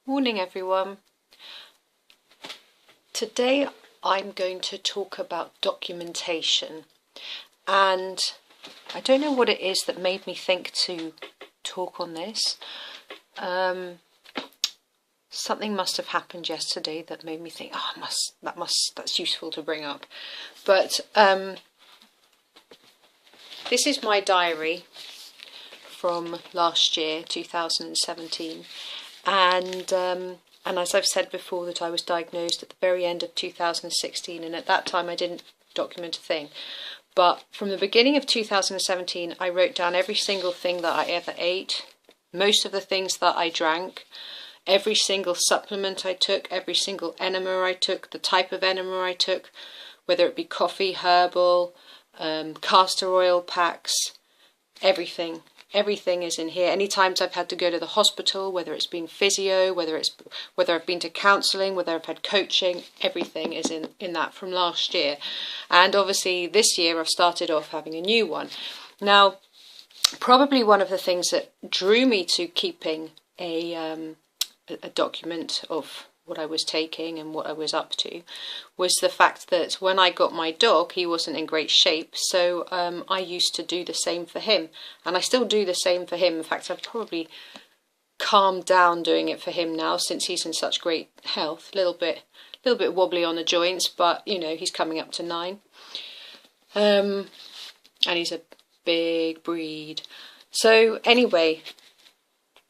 Morning everyone. Today I'm going to talk about documentation, and I don't know what it is that made me think to talk on this. Something must have happened yesterday that made me think, that's useful to bring up. But this is my diary from last year, 2017. And as I've said before, that I was diagnosed at the very end of 2016, and at that time I didn't document a thing. But from the beginning of 2017, I wrote down every single thing that I ever ate, most of the things that I drank, every single supplement I took, every single enema I took, the type of enema I took, whether it be coffee, herbal, castor oil packs, everything. Everything is in here. Any times I've had to go to the hospital, whether it's been physio, whether I've been to counselling, whether I've had coaching, everything is in that from last year. And obviously this year I've started off having a new one. Now, probably one of the things that drew me to keeping a document of what I was taking and what I was up to was the fact that when I got my dog, he wasn't in great shape, so I used to do the same for him, and I still do the same for him. In fact, I've probably calmed down doing it for him now since he's in such great health. A little bit wobbly on the joints, but you know, he's coming up to 9, and he's a big breed. So anyway,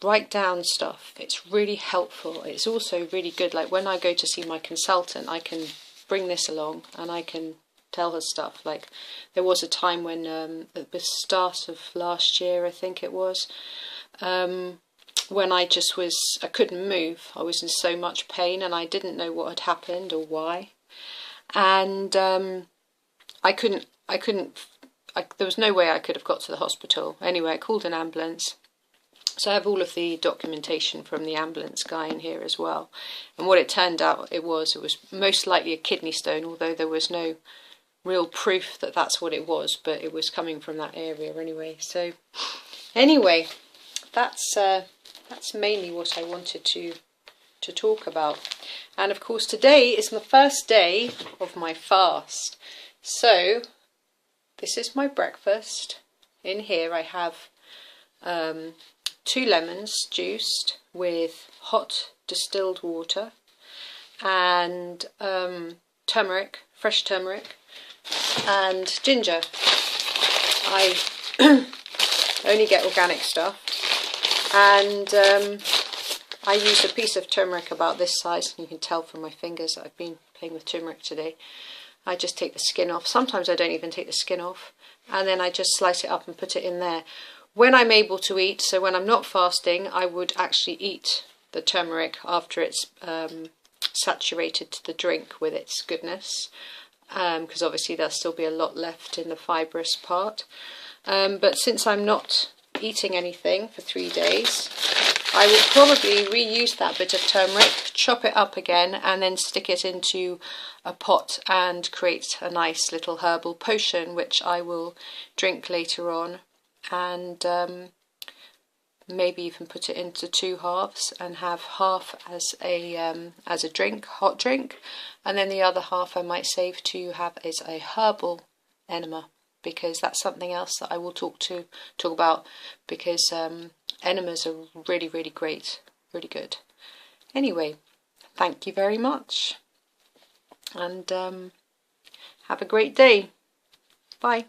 write down stuff. It's really helpful. It's also really good, like when I go to see my consultant, I can bring this along and I can tell her stuff. Like there was a time when at the start of last year, I think it was, when I couldn't move. I was in so much pain and I didn't know what had happened or why, and there was no way I could have got to the hospital. Anyway, I called an ambulance. So I have all of the documentation from the ambulance guy in here as well. And what it turned out it was most likely a kidney stone, although there was no real proof that that's what it was, but it was coming from that area anyway. So anyway, that's mainly what I wanted to talk about. And of course today is the first day of my fast. So this is my breakfast. In here I have 2 lemons juiced with hot distilled water and turmeric, fresh turmeric, and ginger. I only get organic stuff, and I use a piece of turmeric about this size. You can tell from my fingers that I've been playing with turmeric today. I just take the skin off. Sometimes I don't even take the skin off, and then I just slice it up and put it in there. When I'm able to eat, so when I'm not fasting, I would actually eat the turmeric after it's saturated the drink with its goodness, because obviously there'll still be a lot left in the fibrous part. But since I'm not eating anything for 3 days, I will probably reuse that bit of turmeric, chop it up again, and then stick it into a pot and create a nice little herbal potion, which I will drink later on. And maybe even put it into 2 halves and have half as a drink, hot drink, and then the other half I might save to have as a herbal enema, because that's something else that I will talk about, because enemas are really, really great, really good. Anyway, thank you very much, and have a great day. Bye.